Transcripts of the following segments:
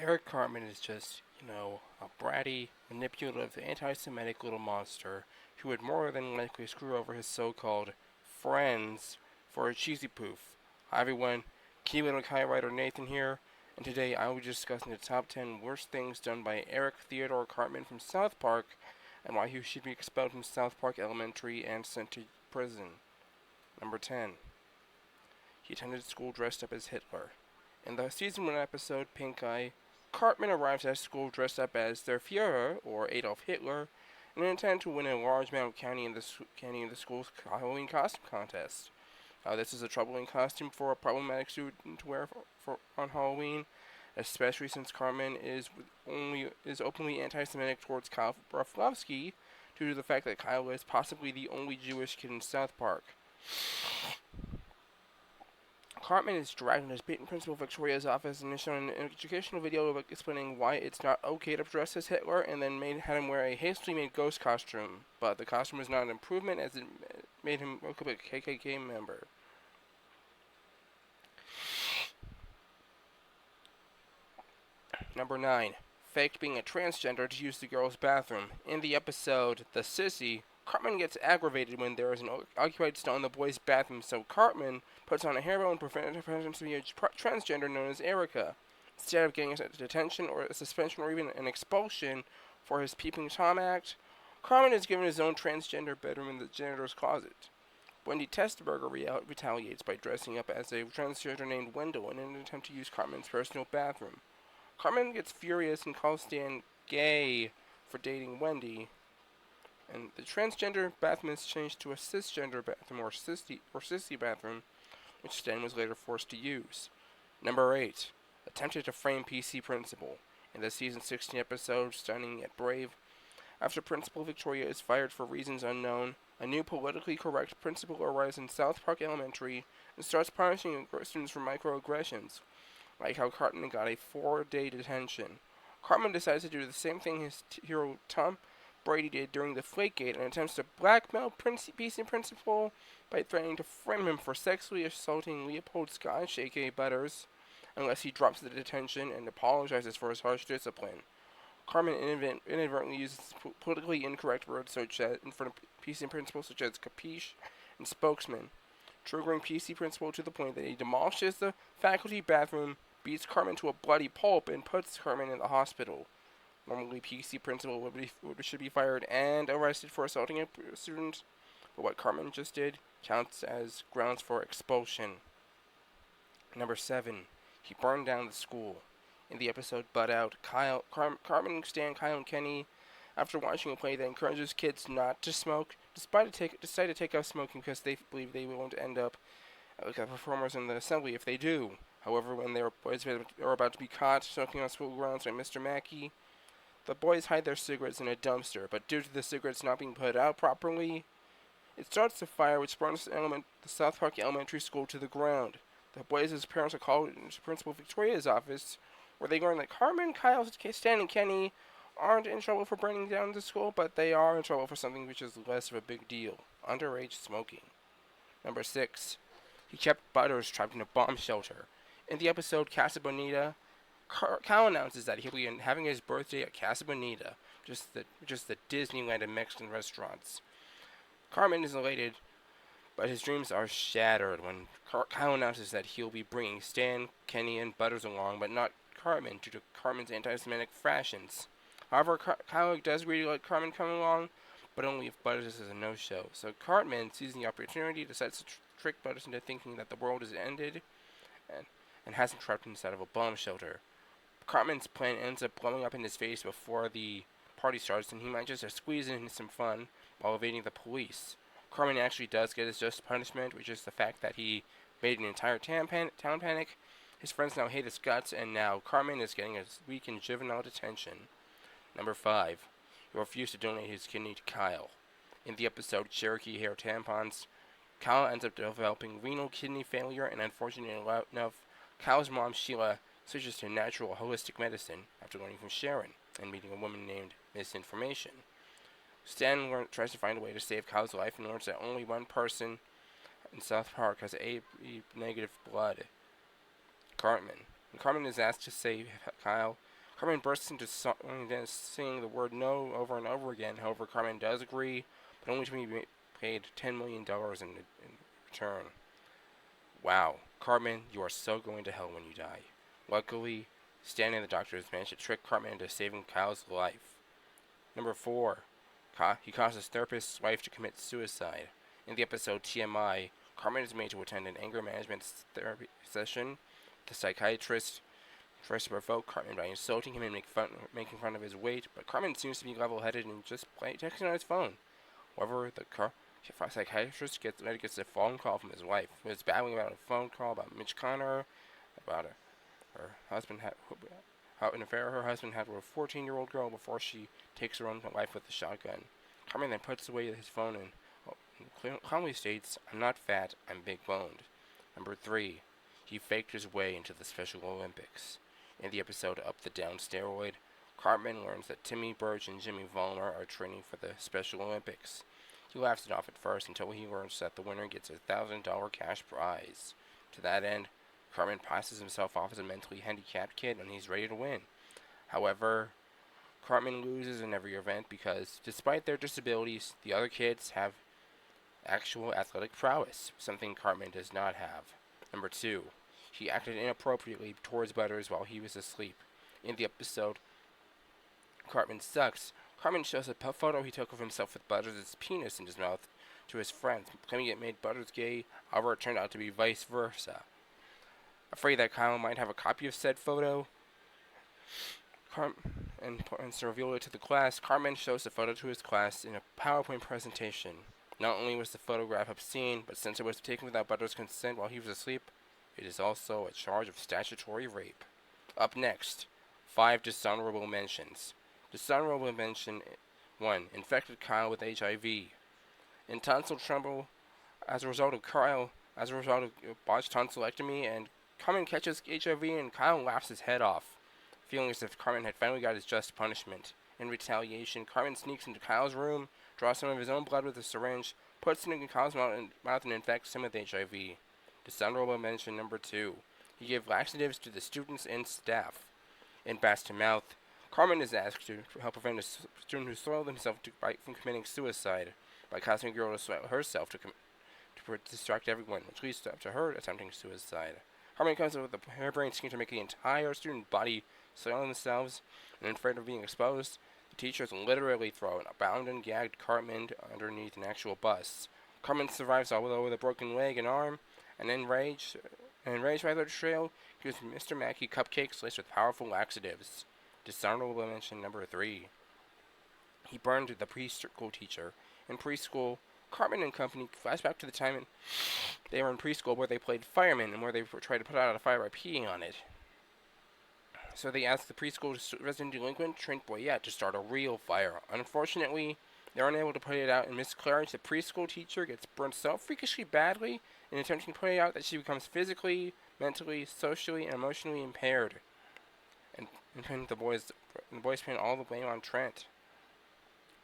Eric Cartman is just, a bratty, manipulative, anti-Semitic little monster who would more than likely screw over his so-called friends for a cheesy poof. Hi everyone, Key Little Kai writer Nathan here, and today I will be discussing the top 10 worst things done by Eric Theodore Cartman from South Park, and why he should be expelled from South Park Elementary and sent to prison. Number 10. He attended school dressed up as Hitler. In the season 1 episode, Pink Eye, Cartman arrives at school dressed up as their Führer, or Adolf Hitler, in an attempt to win a large amount of candy in the school's Halloween costume contest. This is a troubling costume for a problematic student to wear on Halloween, especially since Cartman is openly anti-Semitic towards Kyle Broflovsky due to the fact that Kyle is possibly the only Jewish kid in South Park. Cartman is dragged into Principal Victoria's office and is shown an educational video explaining why it's not okay to dress as Hitler, and then had him wear a hastily made ghost costume. But the costume was not an improvement, as it made him look like a KKK member. Number 9. Faked being a transgender to use the girls' bathroom. In the episode The Sissy, Cartman gets aggravated when there is an occupied stall in the boys' bathroom, so Cartman puts on a hairball and pretends to be a transgender known as Erica. Instead of getting a detention or a suspension or even an expulsion for his peeping Tom act, Cartman is given his own transgender bedroom in the janitor's closet. Wendy Testerberger retaliates by dressing up as a transgender named Wendell in an attempt to use Cartman's personal bathroom. Cartman gets furious and calls Stan gay for dating Wendy, and the transgender bathroom is changed to a cisgender bathroom or sissy bathroom, which Stan was later forced to use. Number 8. Attempted to frame PC Principal. In the season 16 episode, Stunning Yet Brave, after Principal Victoria is fired for reasons unknown, a new politically correct principal arrives in South Park Elementary and starts punishing students for microaggressions, like how Cartman got a 4-day detention. Cartman decides to do the same thing his hero Tom Brady did during the Flakegate and attempts to blackmail PC Principal by threatening to frame him for sexually assaulting Leopold Scotch, aka Butters, unless he drops the detention and apologizes for his harsh discipline. Cartman inadvertently uses politically incorrect words such as in front of PC Principal, such as capiche and spokesman, triggering PC Principal to the point that he demolishes the faculty bathroom, beats Cartman to a bloody pulp, and puts Cartman in the hospital. Normally, PC Principal should be fired and arrested for assaulting a student, but what Cartman just did counts as grounds for expulsion. Number 7. He burned down the school. In the episode Butt Out, Cartman, Stan, Kyle, and Kenny, after watching a play that encourages kids not to smoke, decide to take up smoking because they believe they won't end up like the performers in the assembly if they do. However, when their boys are about to be caught smoking on school grounds by Mr. Mackey, the boys hide their cigarettes in a dumpster, but due to the cigarettes not being put out properly, it starts a fire which burns the South Park Elementary School to the ground. The boys' parents are called into Principal Victoria's office, where they learn that Cartman, Kyle, Stan, and Kenny aren't in trouble for burning down the school, but they are in trouble for something which is less of a big deal: underage smoking. Number 6. He kept Butters trapped in a bomb shelter. In the episode Casa Bonita, Kyle announces that he'll be having his birthday at Casa Bonita, just the Disneyland of Mexican restaurants. Cartman is elated, but his dreams are shattered when Kyle announces that he'll be bringing Stan, Kenny, and Butters along, but not Cartman, due to Cartman's anti-Semitic fashions. However, Kyle does really let Cartman come along, but only if Butters is a no-show. So Cartman, seizing the opportunity, decides to trick Butters into thinking that the world is ended and has him trapped inside of a bomb shelter. Cartman's plan ends up blowing up in his face before the party starts, and he manages to squeeze in some fun while evading the police. Cartman actually does get his just punishment, which is the fact that he made an entire town panic. His friends now hate his guts, and now Cartman is getting a week in juvenile detention. Number 5. He refused to donate his kidney to Kyle. In the episode Cherokee Hair Tampons, Kyle ends up developing renal kidney failure, and unfortunately enough, Kyle's mom, Sheila, switches to natural holistic medicine after learning from Sharon and meeting a woman named Misinformation. Stan tries to find a way to save Kyle's life and learns that only one person in South Park has A negative blood. Cartman. When Cartman is asked to save Kyle, Cartman bursts into song and then singing the word no over and over again. However, Cartman does agree, but only to be paid $10 million in return. Wow, Cartman, you are so going to hell when you die. Luckily, Stan and the doctors managed to trick Cartman into saving Kyle's life. Number 4. He caused his therapist's wife to commit suicide. In the episode TMI, Cartman is made to attend an anger management therapy session. The psychiatrist tries to provoke Cartman by insulting him and making fun of his weight, but Cartman seems to be level-headed and just texting on his phone. However, the psychiatrist gets a phone call from his wife, who is babbling about a phone call about Mitch Connor, about her husband how an affair her husband had with a 14-year-old girl before she takes her own life with a shotgun. Cartman then puts away his phone and calmly states, "I'm not fat, I'm big-boned." Number 3. He faked his way into the Special Olympics. In the episode Up the Down Steroid, Cartman learns that Timmy Birch and Jimmy Vollmer are training for the Special Olympics. He laughs it off at first until he learns that the winner gets a $1,000 cash prize. To that end, Cartman passes himself off as a mentally handicapped kid and he's ready to win. However, Cartman loses in every event because, despite their disabilities, the other kids have actual athletic prowess, something Cartman does not have. Number 2. He acted inappropriately towards Butters while he was asleep. In the episode Cartman Sucks, Cartman shows a photo he took of himself with Butters' penis in his mouth to his friends, claiming it made Butters gay. However, it turned out to be vice versa. Afraid that Kyle might have a copy of said photo and to reveal it to the class, Cartman shows the photo to his class in a PowerPoint presentation. Not only was the photograph obscene, but since it was taken without Butters' consent while he was asleep, it is also a charge of statutory rape. Up next, 5 dishonorable mentions. Dishonorable mention 1. Infected Kyle with HIV. In tonsil trouble as a result of botched tonsillectomy, and Cartman catches HIV and Kyle laughs his head off, feeling as if Cartman had finally got his just punishment. In retaliation, Cartman sneaks into Kyle's room, draws some of his own blood with a syringe, puts it in Kyle's mouth and infects him with HIV. Dishonorable mention number 2. He gave laxatives to the students and staff. In Bats to Mouth, Cartman is asked to help prevent a student who soiled himself from committing suicide by causing a girl to soil herself to distract everyone, which leads to her attempting suicide. Cartman comes up with a harebrained scheme to make the entire student body soil themselves, and afraid of being exposed, the teachers literally throw a bound and gagged Cartman underneath an actual bus. Cartman survives although with a broken leg and arm, and enraged by the betrayal, gives Mr. Mackey cupcakes laced with powerful laxatives. Dishonorable mention number 3. He burned the preschool teacher. In preschool, Cartman and company flash back to the time they were in preschool where they played firemen and where they tried to put out a fire by peeing on it. So they asked the preschool resident delinquent, Trent Boyette, to start a real fire. Unfortunately, they're unable to put it out, and Miss Clarence, the preschool teacher, gets burnt so freakishly badly in attempting to put it out that she becomes physically, mentally, socially, and emotionally impaired. And the boys pin all the blame on Trent,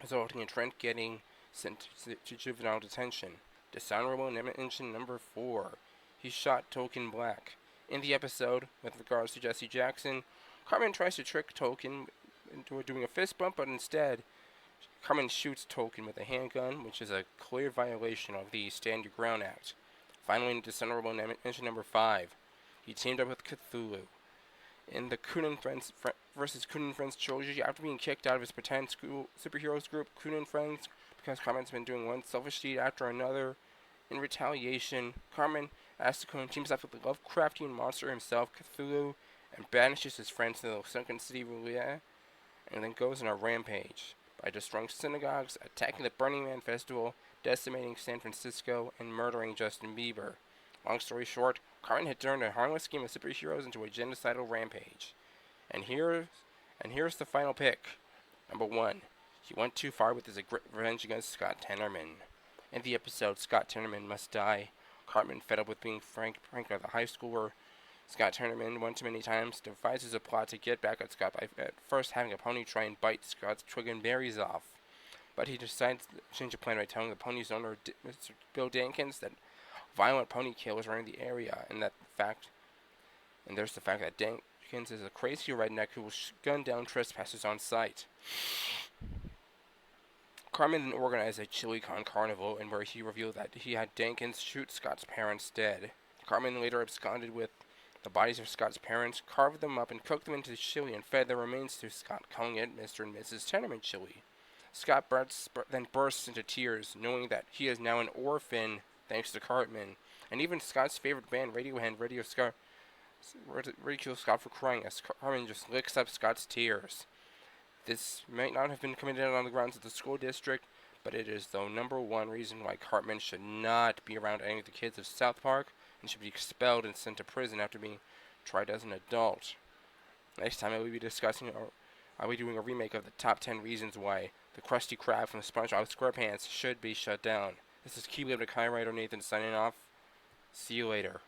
resulting in Trent getting sent to juvenile detention. Dishonorable mention number 4. He shot Token Black. In the episode, with regards to Jesse Jackson, Cartman tries to trick Token into doing a fist bump, but instead, Cartman shoots Token with a handgun, which is a clear violation of the Stand Your Ground Act. Finally, dishonorable mention number 5. He teamed up with Cthulhu. In the Coon & Friends versus Coon & Friends trilogy, after being kicked out of his pretend school superheroes group, Coon & Friends, because Cartman's been doing one selfish deed after another, in retaliation, Cartman asks the Coon teams up with the Lovecraftian monster himself, Cthulhu, and banishes his friends to the sunken city Rulia, and then goes on a rampage by destroying synagogues, attacking the Burning Man Festival, decimating San Francisco, and murdering Justin Bieber. Long story short, Cartman had turned a harmless scheme of superheroes into a genocidal rampage. And here's the final pick. Number 1. He went too far with his revenge against Scott Tenorman. In the episode Scott Tenorman Must Die, Cartman, fed up with being pranked by the high schooler Scott Tenorman one too many times, devises a plot to get back at Scott by at first having a pony try and bite Scott's twig and berries off. But he decides to change the plan by telling the pony's owner, Mr. Bill Dankins, that violent pony killers are in the area, and And there's the fact that Jenkins is a crazy redneck who will gun down trespassers on sight. Cartman then organized a ChiliCon carnival, and where he revealed that he had Jenkins shoot Scott's parents dead. Cartman later absconded with the bodies of Scott's parents, carved them up, and cooked them into chili and fed their remains to Scott, calling it Mr. and Mrs. Tenement chili. Scott then bursts into tears, knowing that he is now an orphan thanks to Cartman. And even Scott's favorite band, Radiohead, ridicules Scott for crying as Cartman just licks up Scott's tears. This might not have been committed on the grounds of the school district, but it is the number one reason why Cartman should not be around any of the kids of South Park and should be expelled and sent to prison after being tried as an adult. Next time I will be doing a remake of the top 10 reasons why the Krusty Krab from SpongeBob SquarePants should be shut down. This is Keyblade Kai writer Nathan signing off. See you later.